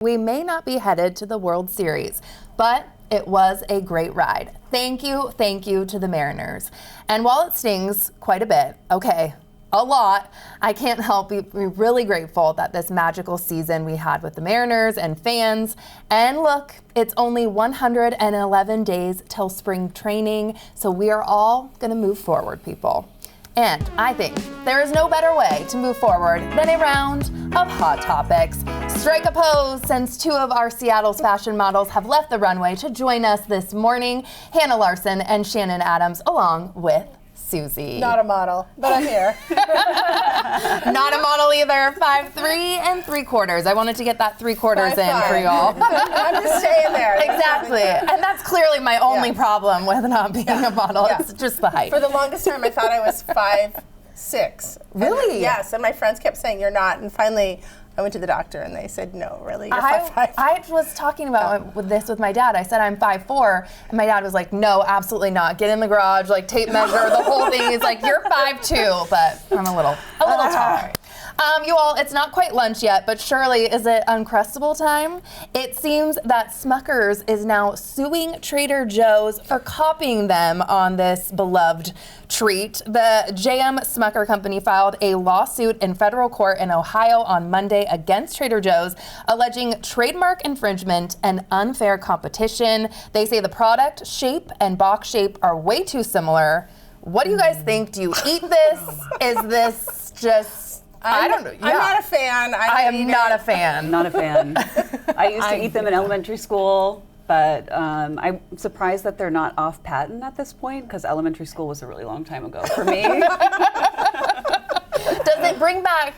We may not be headed to the World Series, but it was a great ride. Thank you to the Mariners. And while it stings quite a bit, a lot, I can't help be really grateful that this magical season we had with the Mariners and fans. And look, it's only 111 days till spring training, so we are all gonna move forward, people. And I think there is no better way to move forward than a round of Hot Topics. Strike a pose, since two of our Seattle's fashion models have left the runway to join us this morning, Hannah Larson and Shannon Adams, along with Susie. Not a model, but I'm here. Not a model either. 5'3"3/4. I wanted to get that 3/4 in for y'all. I'm just staying there. Exactly. And that's clearly my only problem with not being a model. Yeah. It's just the height. For the longest time, I thought I was 5'6". Really? And, yes, and my friends kept saying, you're not. And finally, I went to the doctor and they said, no, really, you're 5'5". I was talking about this with my dad. I said I'm 5'4", and my dad was like, no, absolutely not. Get in the garage, like tape measure, the whole thing. He's like, you're 5'2", but I'm a little taller. You all, it's not quite lunch yet, but surely is it Uncrustable time? It seems that Smucker's is now suing Trader Joe's for copying them on this beloved treat. The JM Smucker Company filed a lawsuit in federal court in Ohio on Monday against Trader Joe's, alleging trademark infringement and unfair competition. They say the product shape and box shape are way too similar. What do you guys think? Do you eat this? Is this just... I don't know. Yeah. I'm not a fan. I am not a fan. Not a fan. I used to eat them in elementary school, but I'm surprised that they're not off patent at this point, because elementary school was a really long time ago for me. Does it bring back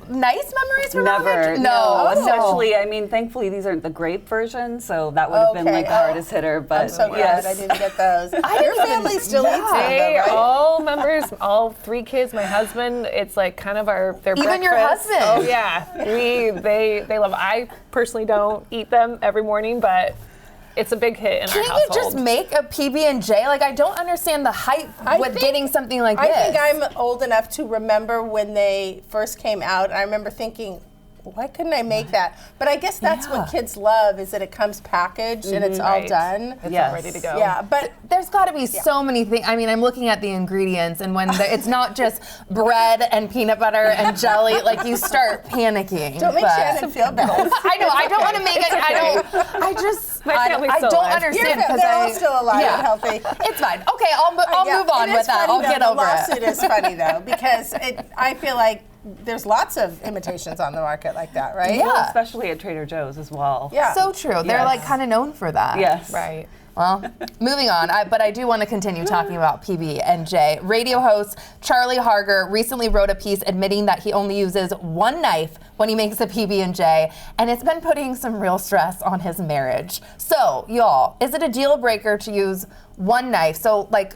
nice memories from elementary? No. Especially, I mean, thankfully these aren't the grape version, so that would have been like the hardest hitter. But I'm so glad I didn't get those. Your family still eats them, They though, right? all members, all 3 kids, my husband, it's like kind of their breakfast. Even your husband? Oh yeah, they love. I personally don't eat them every morning, but it's a big hit in our household. Can't you just make a PB&J? Like, I don't understand the hype with getting something like this. I think I'm old enough to remember when they first came out. I remember thinking, why couldn't I make that? But I guess that's what kids love, is that it comes packaged and it's all done. It's all ready to go. Yeah, but there's got to be so many things. I mean, I'm looking at the ingredients, and when it's not just bread and peanut butter and jelly, like you start panicking. don't make Shannon feel bad. I know. I don't want to make it. I don't understand because they're all still alive and healthy. It's fine. Okay, I'll move on with that. I'll get over it. The lawsuit is funny though, because I feel like there's lots of imitations on the market like that, right? Yeah. Well, especially at Trader Joe's as well. Yeah. So true. They're like kind of known for that. Yes. Right. Well, moving on, but I do want to continue talking about PB&J. Radio host Charlie Harger recently wrote a piece admitting that he only uses one knife when he makes a PB&J, and it's been putting some real stress on his marriage. So, y'all, is it a deal breaker to use one knife? So, like,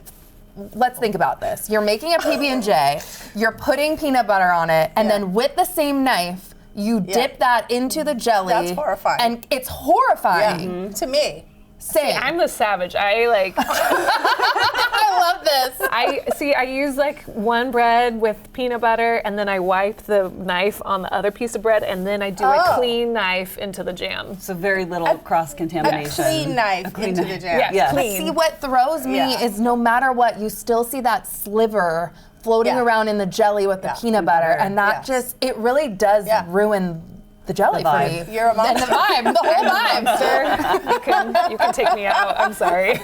let's think about this. You're making a PB&J, you're putting peanut butter on it, and then with the same knife, you dip that into the jelly. That's horrifying. And it's horrifying. To me. Same. See, I'm the savage. I like. I love this. I use like one bread with peanut butter, and then I wipe the knife on the other piece of bread, and then I do a clean knife into the jam. So very little cross-contamination. A clean knife into the jam. Yes, But clean. see, what throws me is no matter what, you still see that sliver floating around in the jelly with the peanut butter, and that just, it really does ruin the jelly for me. You're a monster. And the vibe, the whole vibe. Sir, you can take me out. I'm sorry.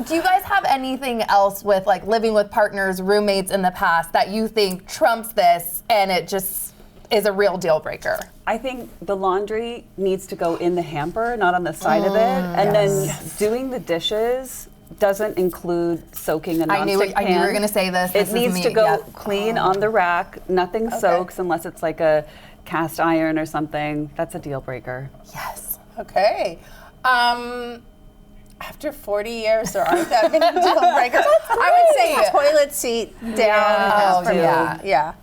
Do you guys have anything else with like living with partners, roommates in the past that you think trumps this and it just is a real deal breaker? I think the laundry needs to go in the hamper, not on the side of it. And then doing the dishes doesn't include soaking a nonstick pan. I knew you were going to say this. It needs to go clean on the rack. Nothing soaks unless it's like a cast iron or something. That's a deal breaker. Yes. Okay. After 40 years, there aren't that many deal breakers. I would say toilet seat down. Yeah,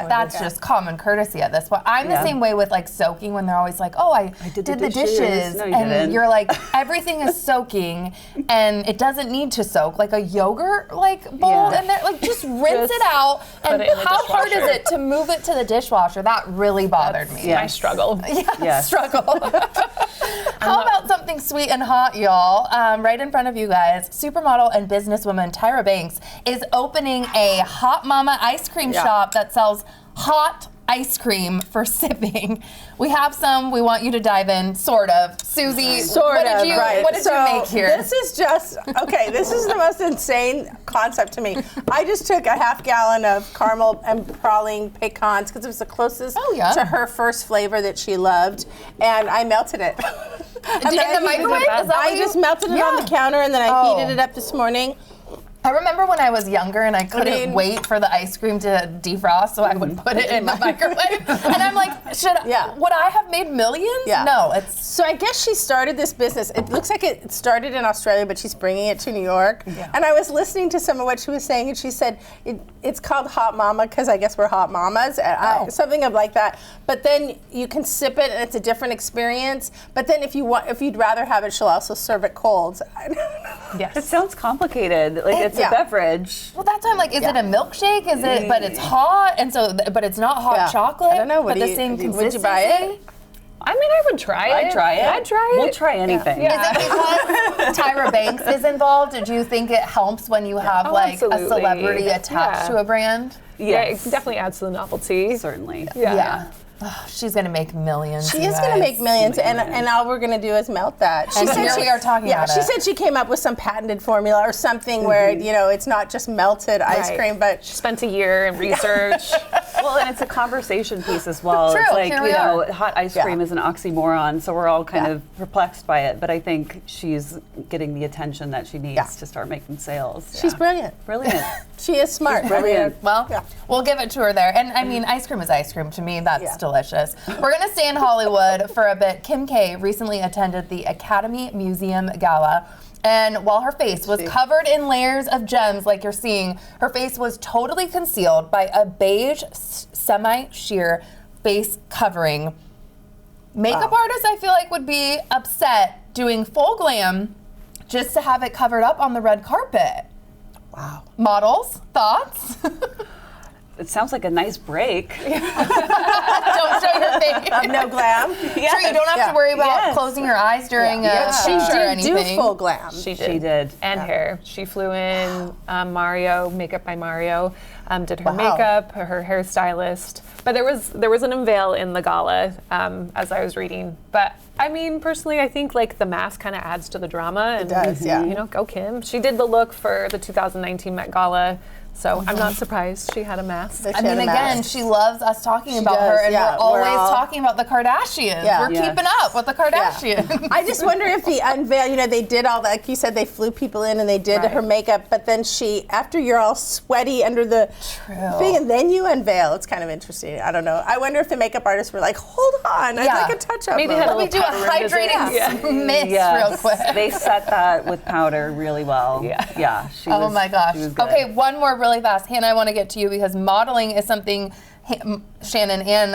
that's just common courtesy at this point. I'm the same way with like soaking when they're always like, oh, I did the dishes. No, you and didn't. you're like, everything is soaking and it doesn't need to soak. Like a yogurt like bowl and they're like, just rinse it out. And how hard is it to move it to the dishwasher? That really bothered me. I struggle. Struggle. How about something sweet and hot, y'all? Right in front of you guys, supermodel and businesswoman Tyra Banks is opening a Hot Mama ice cream shop that sells hot ice cream for sipping. We have some. We want you to dive in, sort of. Susie, what did you make here? This is just, okay, this is the most insane concept to me. I just took a half gallon of caramel and praline pecans because it was the closest to her first flavor that she loved, and I melted it. In the microwave? I just melted it on the counter and then I heated it up this morning. I remember when I was younger and I couldn't wait for the ice cream to defrost, so I would put it in the microwave. And I'm like, would I have made millions? Yeah. No, So I guess she started this business. It looks like it started in Australia, but she's bringing it to New York. Yeah. And I was listening to some of what she was saying, and she said it's called Hot Mama because I guess we're hot mamas, something of like that. But then you can sip it, and it's a different experience. But then if you'd rather have it, she'll also serve it cold. Yes. It sounds complicated. Like it's a beverage. Well, that's why I'm like, is it a milkshake? Is it? But it's hot, and so, but it's not hot chocolate. I don't know. But the same consistency. Would you buy it? I mean, I would try it. I'd try it. I'd try it. We'll try anything. Yeah. Is it because Tyra Banks is involved? Did you think it helps when you have absolutely. a celebrity attached to a brand? Yeah, it definitely adds to the novelty. Certainly. Yeah. Oh, she's gonna make millions. She is gonna make millions, and all we're gonna do is melt that. She said we are talking about it. She said she came up with some patented formula or something where it's not just melted ice cream, but she spent a year in research. Well, and it's a conversation piece as well. True. It's like, Here we are. hot ice cream is an oxymoron, so we're all kind of perplexed by it. But I think she's getting the attention that she needs to start making sales. She's brilliant. Brilliant. She is smart. Brilliant. Well, we'll give it to her there. And I mean, ice cream is ice cream. To me, that's delicious. We're going to stay in Hollywood for a bit. Kim K recently attended the Academy Museum Gala. And while her face was covered in layers of gems, like you're seeing, her face was totally concealed by a beige semi-sheer face covering. Makeup artists, I feel like, would be upset doing full glam just to have it covered up on the red carpet. Wow. Models, thoughts? It sounds like a nice break. Don't show your face. No glam. Sure, you don't have to worry about closing your eyes during a She picture or did do anything. full glam. She did. And hair. She flew in Mario, makeup by Mario, did her makeup, her hairstylist. But there was an unveil in the gala as I was reading. But I mean, personally, I think like the mask kind of adds to the drama. And, it does, go Kim. She did the look for the 2019 Met Gala. So I'm not surprised she had a mask. I mean, again, she loves us talking about her, and we're always talking about the Kardashians. Yeah. We're keeping up with the Kardashians. I just wonder if the unveil, they did all that, like you said, they flew people in and they did her makeup, but then after you're all sweaty under the thing, and then you unveil, it's kind of interesting. I don't know. I wonder if the makeup artists were like, hold on, I'd like a touch-up. Maybe Let me do a hydrating mist real quick. They set that with powder really well. Yeah. Oh my gosh. She was good. Okay, one more really fast. Hannah, I want to get to you because modeling is something Shannon and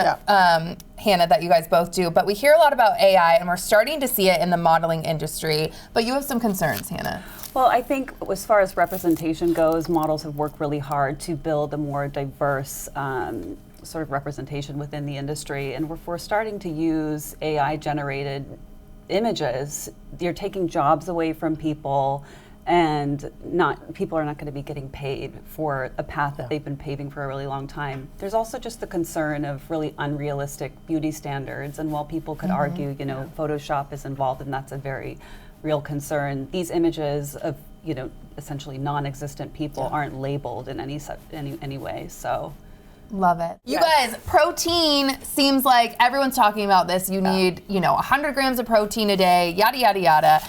Hannah that you guys both do, but we hear a lot about AI and we're starting to see it in the modeling industry, but you have some concerns, Hannah. Well, I think as far as representation goes, models have worked really hard to build a more diverse sort of representation within the industry, and we're starting to use AI-generated images. You're taking jobs away from people, and people are not going to be getting paid for a path that they've been paving for a really long time. There's also just the concern of really unrealistic beauty standards, and while people could argue, Photoshop is involved and that's a very real concern, these images of, essentially non-existent people aren't labeled in any way, so. Love it. You guys, protein seems like everyone's talking about this. You need, 100 grams of protein a day, yada, yada, yada.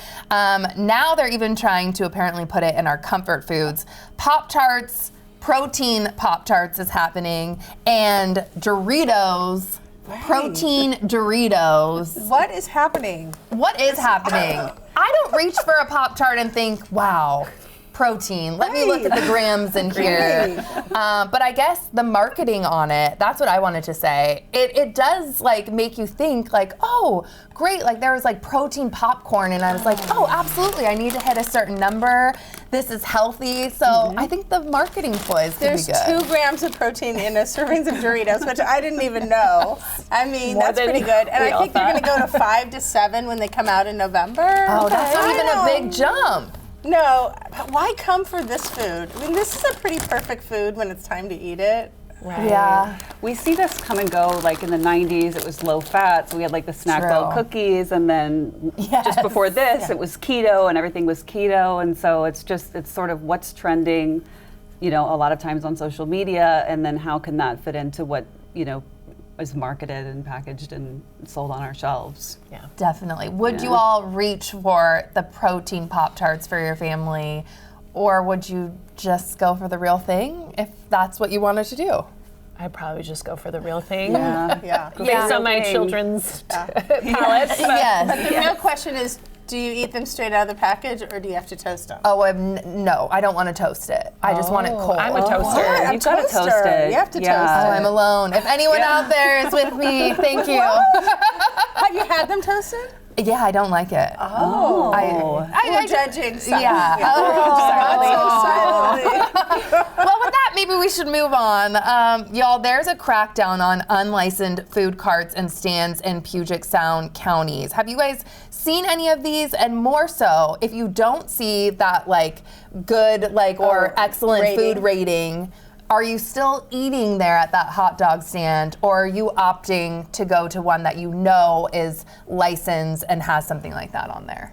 Now they're even trying to apparently put it in our comfort foods. Pop-Tarts, protein Pop-Tarts is happening, and Doritos, protein Doritos. What is happening? What is happening? I don't reach for a Pop-Tart and think, wow, protein. Let me look at the grams in here. But I guess the marketing on it, that's what I wanted to say. It does like make you think like, oh, great, like there was like protein popcorn and I was like, oh, absolutely, I need to hit a certain number. This is healthy. So I think the marketing ploys could be good. There's 2 grams of protein in a serving of Doritos, which I didn't even know. I mean, More that's than pretty good. And we I all think they're going to go to 5 to 7 when they come out in November. Oh, that's not I even a don't- big jump. No, but why come for this food? I mean, this is a pretty perfect food when it's time to eat it. Right. Yeah. We see this come and go. Like in the 90s, it was low fat, so we had like the snack bowl True. cookies, and then just before this, it was keto, and everything was keto, and so it's sort of what's trending, a lot of times on social media, and then how can that fit into what is marketed and packaged and sold on our shelves. Yeah. Definitely. Would you all reach for the protein Pop-Tarts for your family, or would you just go for the real thing if that's what you wanted to do? I'd probably just go for the real thing. Yeah. Based on my thing. children's palates. But Yes. The real question is, do you eat them straight out of the package or do you have to toast them? Oh, no, I don't want to toast it. I just want it cold. I'm a toaster. What? You've got to toast it. You have to Oh, toast I'm alone. If anyone out there is with me, thank you. it. Have you had them toasted? Yeah, I don't like it. Oh. I Judging. Yeah. Silently. Well, with that, maybe we should move on. Y'all, there's a crackdown on unlicensed food carts and stands in Puget Sound counties. Have you guys seen any of these? And more so, if you don't see that like good or excellent rating. food rating, are you still eating there at that hot dog stand, or are you opting to go to one that you know is licensed and has something like that on there?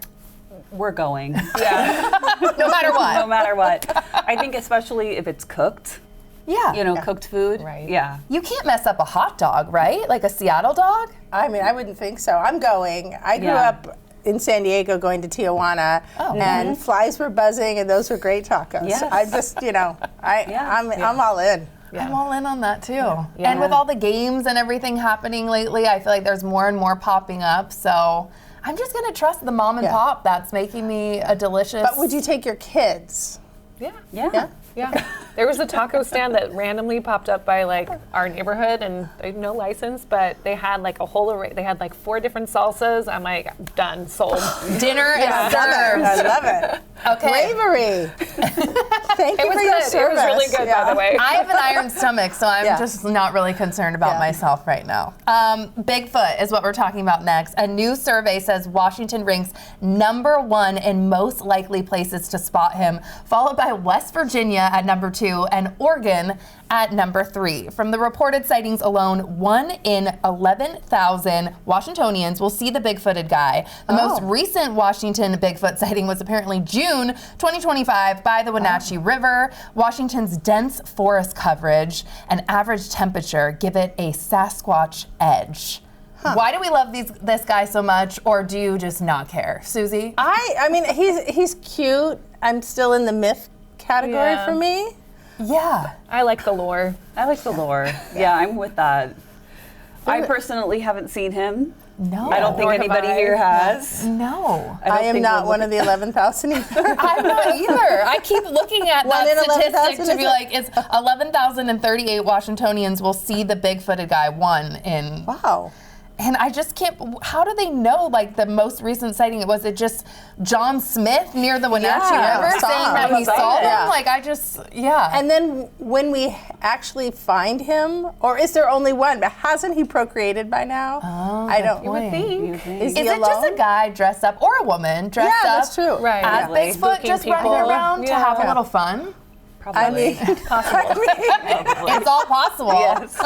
We're going. No matter what. No matter what. I think especially if it's cooked, Yeah. cooked food. Right. Yeah. You can't mess up a hot dog, right? Like a Seattle dog? I mean, I wouldn't think so. I'm going. I grew Yeah. up in San Diego going to Tijuana, and flies were buzzing, and those were great tacos. Yes. I just, I'm all in. I'm all in on that too. And with all the games and everything happening lately, I feel like there's more and more popping up. So I'm just gonna trust the mom and pop that's making me a delicious. But would you take your kids? Yeah. Yeah. Yeah. There was a taco stand that randomly popped up by like our neighborhood, and they had no license, but they had like a whole array. They had like 4 different salsas. I'm like, done, sold. Dinner is served. I love it. Okay. Bravery. Thank you It was for your good. It service. was really good, by the way. I have an iron stomach, so I'm just not really concerned about myself right now. Bigfoot is what we're talking about next. A new survey says Washington ranks #1 in most likely places to spot him, followed by West Virginia at #2 and Oregon at #3. From the reported sightings alone, 1 in 11,000 Washingtonians will see the big-footed guy. The most recent Washington Bigfoot sighting was apparently June 2025 by the Wenatchee River. Washington's dense forest coverage and average temperature give it a Sasquatch edge. Why do we love this guy so much, or do you just not care? Susie? I mean, he's cute. I'm still in the myth category Yeah. for me. Yeah. I like the lore. I like the lore. Yeah, I'm with that. I personally haven't seen him. No. I don't think Nor have anybody I. here has. No. don't I am think not we're one of the 11,000 either. I'm not either. I keep looking at One that in statistic 11,000 to be is like, it's 11,038 Washingtonians will see the big-footed guy, 1 in. Wow. And I just can't. How do they know? Like the most recent sighting, was it just John Smith near the Wenatchee River saw saying him. that he Saw saw it. them? Yeah. Like I just, And then when we actually find him, or is there only one? But hasn't he procreated by now? I don't. You would think. Is Is he it just alone? a guy dressed up, or a woman dressed Yeah, up that's true. Right. as Really. Bigfoot, Spooking just running people. around to have a Yeah. little fun? Probably. I mean, It's all possible. Yes.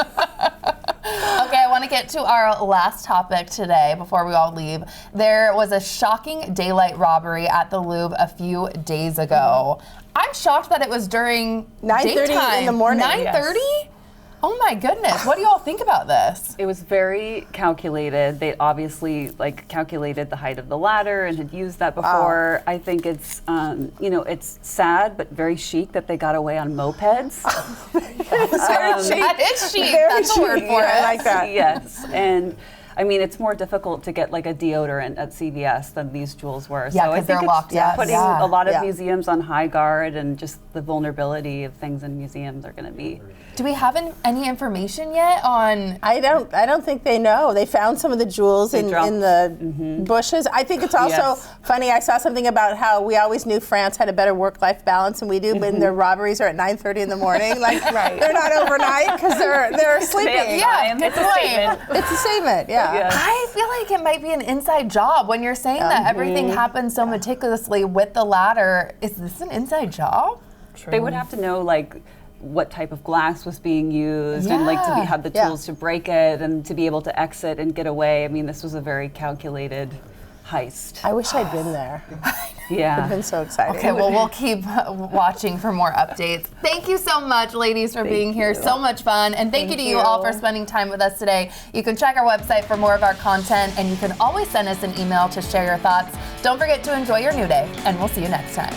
Okay, I want to get to our last topic today before we all leave. There was a shocking daylight robbery at the Louvre a few days ago. I'm shocked that it was during 9:30 daytime. in the morning. 9:30? Oh my goodness. What do you all think about this? It was very calculated. They obviously calculated the height of the ladder and had used that before. I think it's it's sad but very chic that they got away on mopeds. That is chic. Very That's a word chic. for Yeah, it. I like that. Yes, and I mean, it's more difficult to get like a deodorant at CVS than these jewels were. Yeah, so I 'cause they're think locked it's up. putting Yeah. a lot of Yeah. museums on high guard, and just the vulnerability of things in museums are going to be. Do we have any information yet on? I don't think they know. They found some of the jewels in the bushes. I think it's also Yes. funny. I saw something about how we always knew France had a better work-life balance than we do, but their robberies are at 9:30 in the morning. Like they're not overnight because they're sleeping. Yeah, good It's a point. statement. It's a statement. Yeah. I feel like it might be an inside job when you're saying that everything happens so meticulously with the ladder. Is this an inside job? They would have to know like what type of glass was being used and like to Yeah. have the tools to break it and to be able to exit and get away. I mean, this was a very calculated heist. I wish I'd been there. Yeah. I've been so excited. Okay, well, we'll keep watching for more updates. Thank you so much, ladies, for being here. So much fun. And thank you to you all for spending time with us today. You can check our website for more of our content, and you can always send us an email to share your thoughts. Don't forget to enjoy your new day, and we'll see you next time.